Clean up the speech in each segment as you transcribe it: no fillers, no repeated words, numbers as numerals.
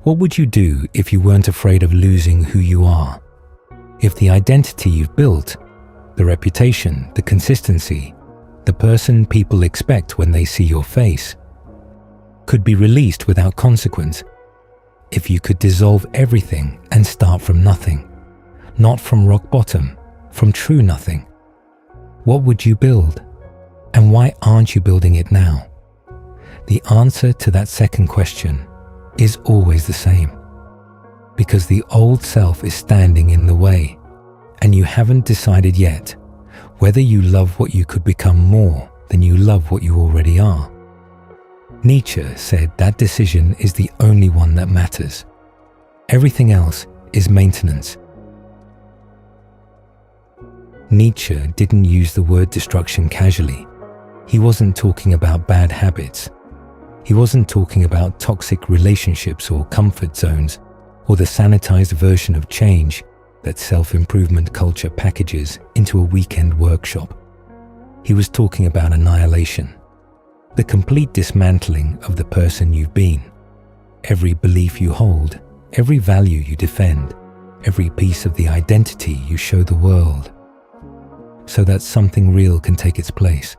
What would you do if you weren't afraid of losing who you are? If the identity you've built, the reputation, the consistency, the person people expect when they see your face, could be released without consequence? If you could dissolve everything and start from nothing, not from rock bottom, from true nothing, what would you build? And why aren't you building it now? The answer to that second question is always the same. Because the old self is standing in the way, and you haven't decided yet whether you love what you could become more than you love what you already are. Nietzsche said that decision is the only one that matters. Everything else is maintenance. Nietzsche didn't use the word destruction casually. He wasn't talking about bad habits. He wasn't talking about toxic relationships or comfort zones, or the sanitized version of change that self-improvement culture packages into a weekend workshop. He was talking about annihilation, the complete dismantling of the person you've been, every belief you hold, every value you defend, every piece of the identity you show the world, so that something real can take its place.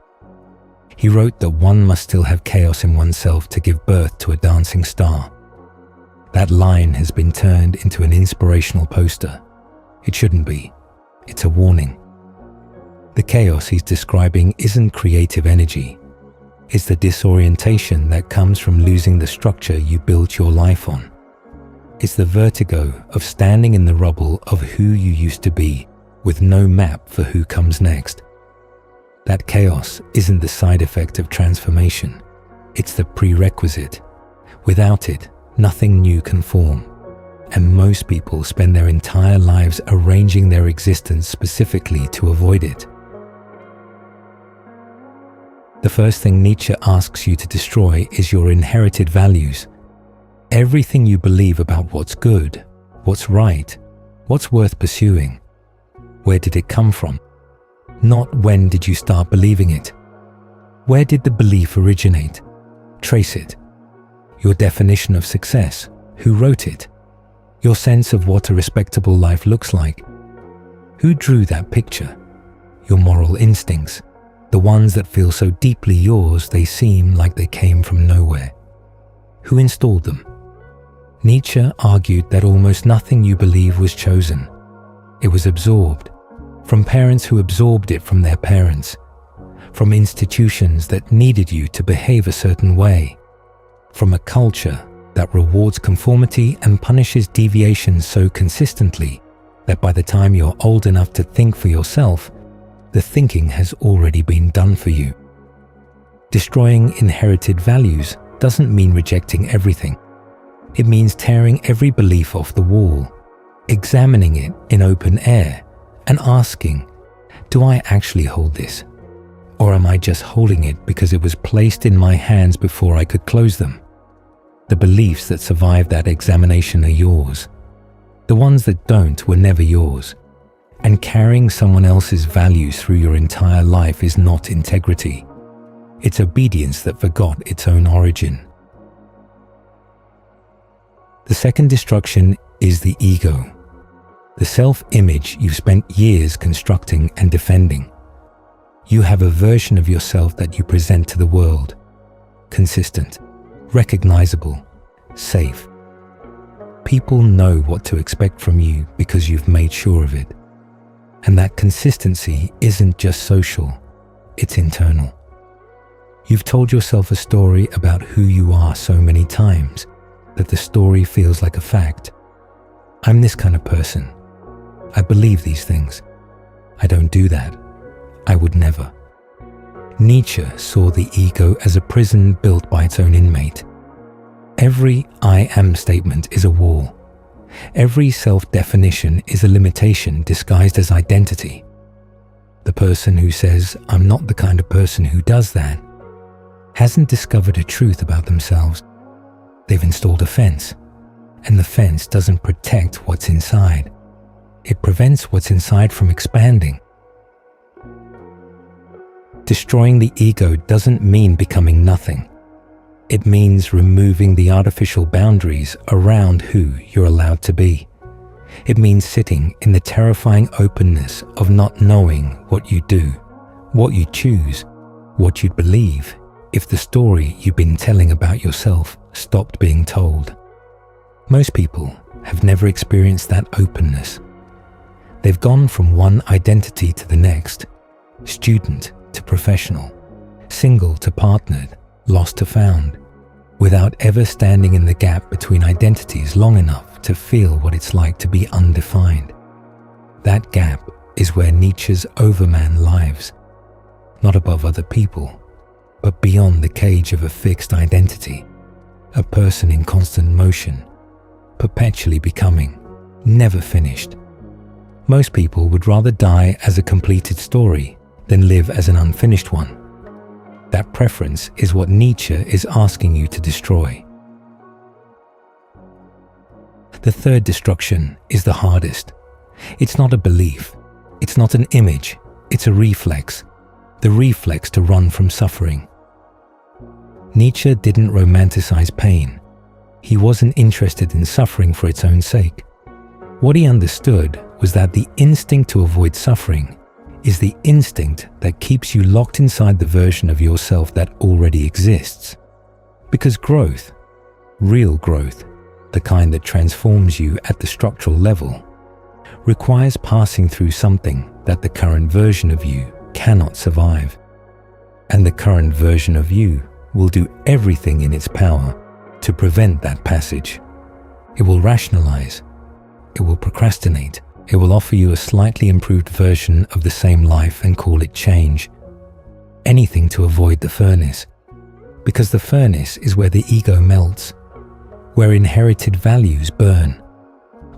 He wrote that one must still have chaos in oneself to give birth to a dancing star. That line has been turned into an inspirational poster. It shouldn't be. It's a warning. The chaos he's describing isn't creative energy. It's the disorientation that comes from losing the structure you built your life on. It's the vertigo of standing in the rubble of who you used to be, with no map for who comes next. That chaos isn't the side effect of transformation. It's the prerequisite. Without it, nothing new can form. And most people spend their entire lives arranging their existence specifically to avoid it. The first thing Nietzsche asks you to destroy is your inherited values. Everything you believe about what's good, what's right, what's worth pursuing. Where did it come from? Not when did you start believing it. Where did the belief originate? Trace it. Your definition of success, who wrote it? Your sense of what a respectable life looks like. Who drew that picture? Your moral instincts, the ones that feel so deeply yours they seem like they came from nowhere. Who installed them? Nietzsche argued that almost nothing you believe was chosen. It was absorbed, from parents who absorbed it from their parents, from institutions that needed you to behave a certain way, from a culture that rewards conformity and punishes deviations so consistently that by the time you're old enough to think for yourself, the thinking has already been done for you. Destroying inherited values doesn't mean rejecting everything. It means tearing every belief off the wall, examining it in open air, and asking, do I actually hold this? Or am I just holding it because it was placed in my hands before I could close them? The beliefs that survive that examination are yours. The ones that don't were never yours. And carrying someone else's values through your entire life is not integrity. It's obedience that forgot its own origin. The second destruction is the ego. The self-image you've spent years constructing and defending. You have a version of yourself that you present to the world. Consistent, recognizable, safe. People know what to expect from you because you've made sure of it. And that consistency isn't just social, it's internal. You've told yourself a story about who you are so many times that the story feels like a fact. I'm this kind of person. I believe these things. I don't do that. I would never. Nietzsche saw the ego as a prison built by its own inmate. Every I am statement is a wall. Every self-definition is a limitation disguised as identity. The person who says, I'm not the kind of person who does that, hasn't discovered a truth about themselves. They've installed a fence, and the fence doesn't protect what's inside. It prevents what's inside from expanding. Destroying the ego doesn't mean becoming nothing. It means removing the artificial boundaries around who you're allowed to be. It means sitting in the terrifying openness of not knowing what you do, what you choose, what you'd believe if the story you've been telling about yourself stopped being told. Most people have never experienced that openness. They've gone from one identity to the next, student to professional, single to partnered, lost to found, without ever standing in the gap between identities long enough to feel what it's like to be undefined. That gap is where Nietzsche's overman lives, not above other people, but beyond the cage of a fixed identity, a person in constant motion, perpetually becoming, never finished. Most people would rather die as a completed story than live as an unfinished one. That preference is what Nietzsche is asking you to destroy. The third destruction is the hardest. It's not a belief. It's not an image. It's a reflex. The reflex to run from suffering. Nietzsche didn't romanticize pain. He wasn't interested in suffering for its own sake. What he understood was that the instinct to avoid suffering is the instinct that keeps you locked inside the version of yourself that already exists. Because growth, real growth, the kind that transforms you at the structural level, requires passing through something that the current version of you cannot survive. And the current version of you will do everything in its power to prevent that passage. It will rationalize. It will procrastinate. It will offer you a slightly improved version of the same life and call it change. Anything to avoid the furnace. Because the furnace is where the ego melts, where inherited values burn,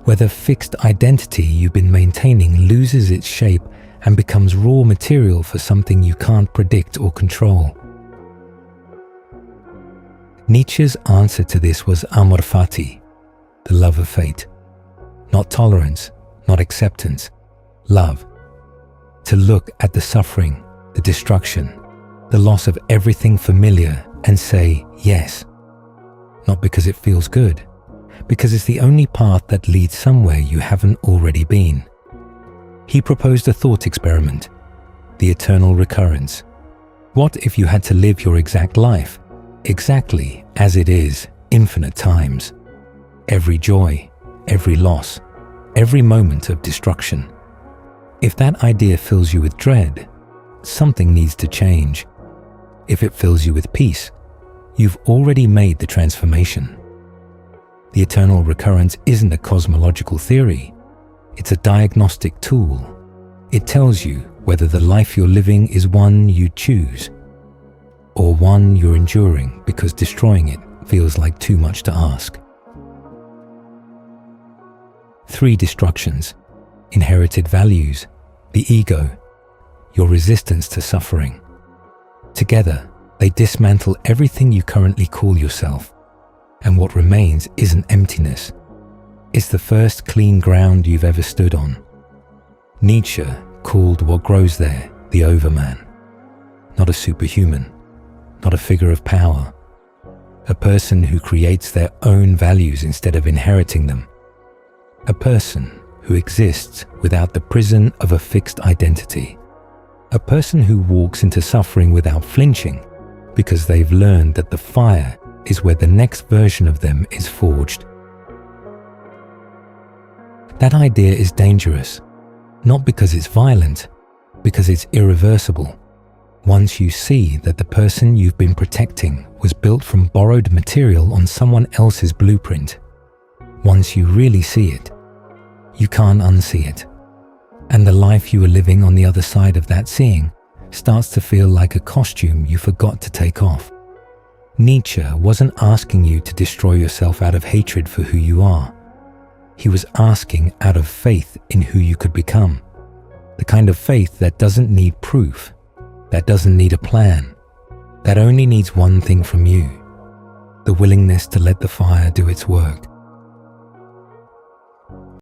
where the fixed identity you've been maintaining loses its shape and becomes raw material for something you can't predict or control. Nietzsche's answer to this was Amor, Fati, the love of fate. Not tolerance, not acceptance, love. To look at the suffering, the destruction, the loss of everything familiar and say yes. Not because it feels good, because it's the only path that leads somewhere you haven't already been. He proposed a thought experiment, the eternal recurrence. What if you had to live your exact life, exactly as it is, infinite times? Every joy, every loss, every moment of destruction. If that idea fills you with dread, something needs to change. If it fills you with peace, you've already made the transformation. The eternal recurrence isn't a cosmological theory. It's a diagnostic tool. It tells you whether the life you're living is one you choose, or one you're enduring because destroying it feels like too much to ask. 3 destructions: inherited values, the ego, your resistance to suffering. Together, they dismantle everything you currently call yourself, and what remains isn't emptiness. It's the first clean ground you've ever stood on. Nietzsche called what grows there the overman, not a superhuman, not a figure of power, a person who creates their own values instead of inheriting them, a person who exists without the prison of a fixed identity, a person who walks into suffering without flinching because they've learned that the fire is where the next version of them is forged. That idea is dangerous, not because it's violent, because it's irreversible. Once you see that the person you've been protecting was built from borrowed material on someone else's blueprint, once you really see it, you can't unsee it. And the life you were living on the other side of that seeing starts to feel like a costume you forgot to take off. Nietzsche wasn't asking you to destroy yourself out of hatred for who you are. He was asking out of faith in who you could become. The kind of faith that doesn't need proof, that doesn't need a plan, that only needs one thing from you: the willingness to let the fire do its work.